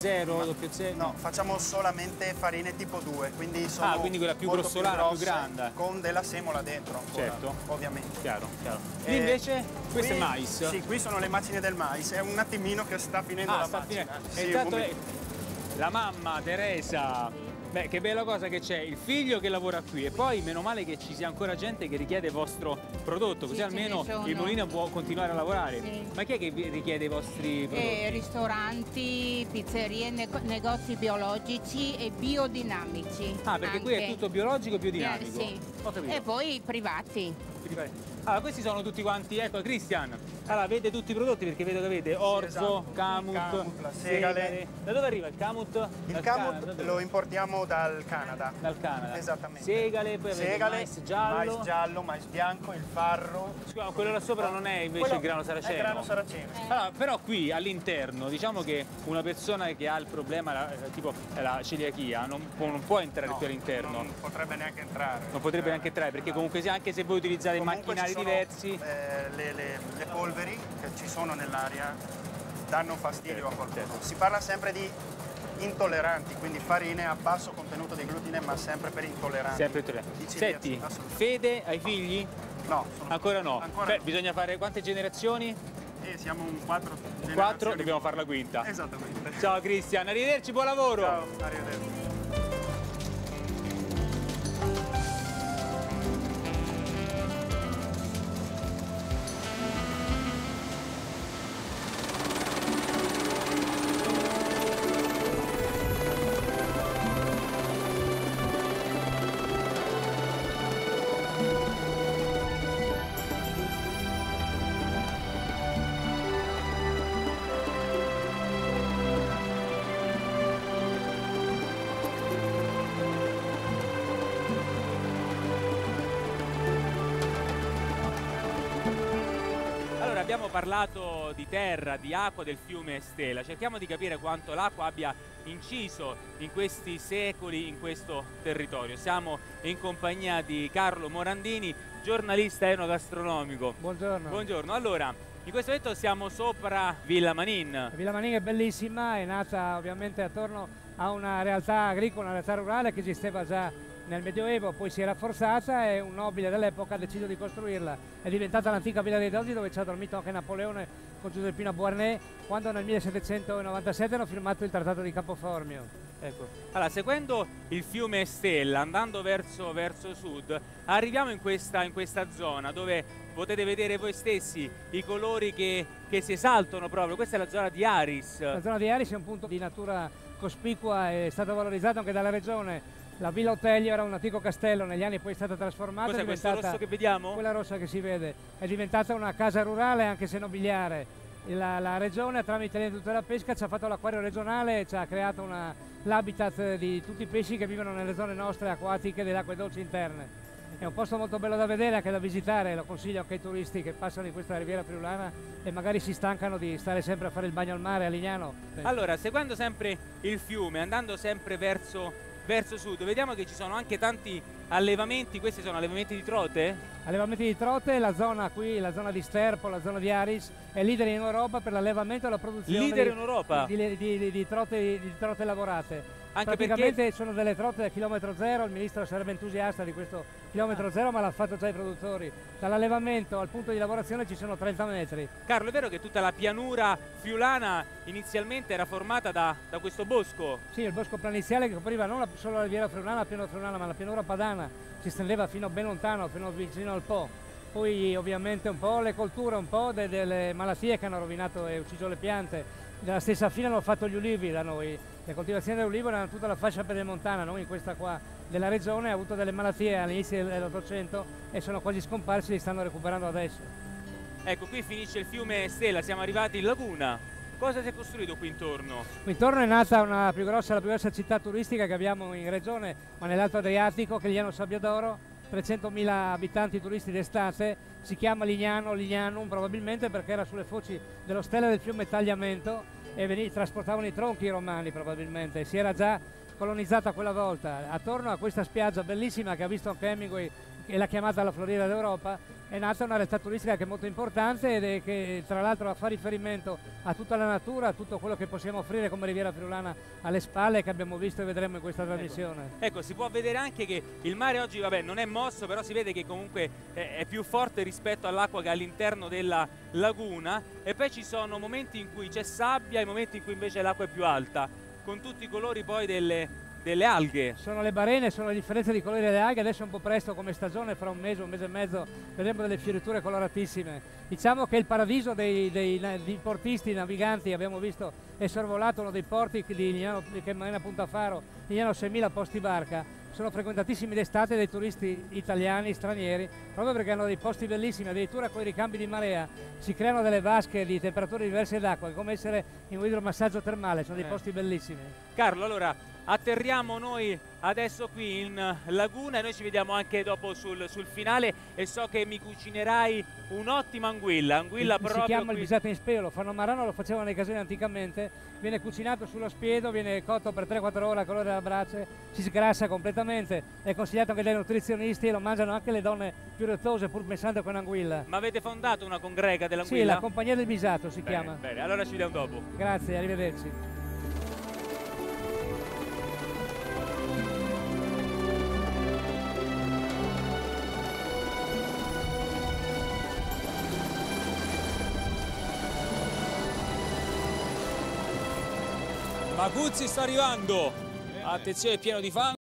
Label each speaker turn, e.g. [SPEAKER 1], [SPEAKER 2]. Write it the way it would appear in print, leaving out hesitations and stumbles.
[SPEAKER 1] Zero, doppio zero?
[SPEAKER 2] No, facciamo solamente farine tipo 2, quindi sono
[SPEAKER 1] quindi quella più
[SPEAKER 2] molto
[SPEAKER 1] grossolana, più
[SPEAKER 2] grosse,
[SPEAKER 1] grande.
[SPEAKER 2] con della semola dentro ancora,
[SPEAKER 1] Certo.
[SPEAKER 2] ovviamente.
[SPEAKER 1] Chiaro, chiaro. Qui invece, questo è mais?
[SPEAKER 2] Sì, qui sono le macine del mais, è un attimino che sta finendo la macina.
[SPEAKER 1] E intanto la mamma Teresa, beh, che bella cosa che c'è, il figlio che lavora qui e poi meno male che ci sia ancora gente che richiede il vostro prodotto, così almeno il mulino può continuare a lavorare.
[SPEAKER 3] Sì.
[SPEAKER 1] Ma chi è che vi richiede i vostri prodotti?
[SPEAKER 3] Ristoranti, pizzerie, negozi biologici e biodinamici.
[SPEAKER 1] Ah, perché qui è tutto biologico e biodinamico?
[SPEAKER 3] Sì.
[SPEAKER 1] Ho capito.
[SPEAKER 3] E poi privati.
[SPEAKER 1] Allora, questi sono tutti quanti, ecco, Christian. Allora, vede tutti i prodotti perché vedo che avete orzo,
[SPEAKER 2] esatto.
[SPEAKER 1] camut,
[SPEAKER 2] la segale.
[SPEAKER 1] Da dove arriva il camut?
[SPEAKER 2] Il camut lo importiamo dal Canada.
[SPEAKER 1] Dal Canada.
[SPEAKER 2] Esattamente.
[SPEAKER 1] Segale, poi avete mais giallo.
[SPEAKER 2] Mais bianco, il farro.
[SPEAKER 1] Scusa, quello là sopra non è invece il grano saraceno?
[SPEAKER 2] È il grano saraceno.
[SPEAKER 1] Allora, però qui all'interno, diciamo che una persona che ha il problema, tipo la celiachia, non può entrare qui all'interno.
[SPEAKER 2] Non potrebbe neanche entrare.
[SPEAKER 1] Non potrebbe neanche entrare, perché comunque anche se voi utilizzate macchinari diversi...
[SPEAKER 2] Le polveri che ci sono nell'aria danno fastidio a qualcuno. Si parla sempre di intolleranti, quindi farine a basso contenuto di glutine, ma sempre per intolleranti.
[SPEAKER 1] Sempre intolleranti. Senti, Fede, hai figli?
[SPEAKER 2] No.
[SPEAKER 1] Ancora no.
[SPEAKER 2] Ancora no.
[SPEAKER 1] Bisogna fare quante generazioni?
[SPEAKER 2] Siamo un 4 generazioni.
[SPEAKER 1] 4, dobbiamo fare la quinta.
[SPEAKER 2] Esattamente.
[SPEAKER 1] Ciao Cristian, arrivederci, buon lavoro!
[SPEAKER 2] Ciao, arrivederci.
[SPEAKER 1] Abbiamo parlato di terra, di acqua del fiume Stella, cerchiamo di capire quanto l'acqua abbia inciso in questi secoli in questo territorio. Siamo in compagnia di Carlo Morandini, giornalista enogastronomico.
[SPEAKER 4] Buongiorno.
[SPEAKER 1] Buongiorno, allora, in questo momento siamo sopra Villa Manin.
[SPEAKER 4] Villa Manin è bellissima, è nata ovviamente attorno a una realtà agricola, una realtà rurale che esisteva già nel Medioevo, poi si è rafforzata e un nobile dell'epoca ha deciso di costruirla. È diventata l'antica Villa dei Dogi dove ci ha dormito anche Napoleone con Giuseppina Beauharnais quando nel 1797 hanno firmato il Trattato di Capoformio.
[SPEAKER 1] Ecco. Allora, seguendo il fiume Stella, andando verso sud, arriviamo in questa zona dove potete vedere voi stessi i colori che si esaltano proprio. Questa è la zona di Aris.
[SPEAKER 4] La zona di Aris è un punto di natura cospicua, è stato valorizzato anche dalla regione. La Villa Otelio era un antico castello, negli anni poi è stata trasformata.
[SPEAKER 1] Cos'è questo rosso che vediamo?
[SPEAKER 4] Quella rossa che si vede, è diventata una casa rurale anche se nobiliare. La regione tramite l'Istituto della Pesca ci ha fatto l'acquario regionale, ci ha creato l'habitat di tutti i pesci che vivono nelle zone nostre acquatiche delle acque dolci interne. È un posto molto bello da vedere, anche da visitare, lo consiglio anche ai turisti che passano in questa riviera friulana e magari si stancano di stare sempre a fare il bagno al mare a Lignano.
[SPEAKER 1] Allora, seguendo sempre il fiume, andando sempre verso sud, vediamo che ci sono anche tanti allevamenti. Questi sono allevamenti di trote?
[SPEAKER 4] Allevamenti di trote, la zona qui, la zona di Sterpo, la zona di Aris, è leader in Europa per l'allevamento e la produzione di trote lavorate.
[SPEAKER 1] Anche
[SPEAKER 4] praticamente
[SPEAKER 1] perché
[SPEAKER 4] sono delle trote da chilometro zero, il ministro sarebbe entusiasta di questo chilometro zero, ma l'ha fatto già i produttori. Dall'allevamento al punto di lavorazione ci sono 30 metri.
[SPEAKER 1] Carlo, è vero che tutta la pianura friulana inizialmente era formata da questo bosco?
[SPEAKER 4] Sì, il bosco planiziale che copriva non solo la riviera friulana, la pianura friulana, ma la pianura padana, si stendeva fino ben lontano, fino vicino al Po. Poi ovviamente un po' le colture, un po' delle malattie che hanno rovinato e ucciso le piante. Della stessa fine hanno fatto gli ulivi da noi, le coltivazioni dell'ulivo erano tutta la fascia pedemontana, noi in questa qua della regione ha avuto delle malattie all'inizio dell'Ottocento e sono quasi scomparsi, li stanno recuperando adesso.
[SPEAKER 1] Ecco, qui finisce il fiume Stella, siamo arrivati in laguna. Cosa si è costruito qui intorno?
[SPEAKER 4] Qui intorno è nata la più grossa città turistica che abbiamo in regione, ma nell'Alto Adriatico, che è Lignano Sabbia d'Oro, 300.000 abitanti turisti d'estate, si chiama Lignanum probabilmente perché era sulle foci dello Stella del fiume Tagliamento e trasportavano i tronchi romani probabilmente, si era già colonizzata quella volta. Attorno a questa spiaggia bellissima che ha visto anche Hemingway è la chiamata alla Florida d'Europa, è nata una realtà turistica che è molto importante ed è che tra l'altro fa riferimento a tutta la natura, a tutto quello che possiamo offrire come Riviera Friulana alle spalle, che abbiamo visto e vedremo in questa trasmissione.
[SPEAKER 1] Ecco, si può vedere anche che il mare oggi, vabbè, non è mosso, però si vede che comunque è più forte rispetto all'acqua che è all'interno della laguna, e poi ci sono momenti in cui c'è sabbia e momenti in cui invece l'acqua è più alta, con tutti i colori poi delle alghe.
[SPEAKER 4] Sono le barene, sono le differenze di colori delle alghe, adesso è un po' presto come stagione, fra un mese e mezzo vedremo delle fioriture coloratissime. Diciamo che il paradiso dei portisti, naviganti, abbiamo visto è sorvolato uno dei porti che Marina Punta Faro, gli hanno 6.000 posti barca, sono frequentatissimi d'estate dai turisti italiani, stranieri, proprio perché hanno dei posti bellissimi, addirittura con i ricambi di marea si creano delle vasche di temperature diverse d'acqua, come essere in un idromassaggio termale, sono dei posti bellissimi.
[SPEAKER 1] Carlo, allora atterriamo noi adesso qui in laguna e noi ci vediamo anche dopo sul finale, e so che mi cucinerai un'ottima anguilla proprio
[SPEAKER 4] si chiama
[SPEAKER 1] qui.
[SPEAKER 4] Il bisato in speo, lo fanno a Marano, lo facevano nei casini anticamente, viene cucinato sullo spiedo, viene cotto per 3-4 ore al colore della brace, si sgrassa completamente, è consigliato anche dai nutrizionisti e lo mangiano anche le donne più rettose pur pensando con un'anguilla.
[SPEAKER 1] Ma avete fondato una congrega dell'anguilla?
[SPEAKER 4] Sì, la compagnia del bisato si chiama.
[SPEAKER 1] Bene, allora ci vediamo dopo.
[SPEAKER 4] Grazie, arrivederci.
[SPEAKER 5] Maguzzi sta arrivando, attenzione, pieno di fango.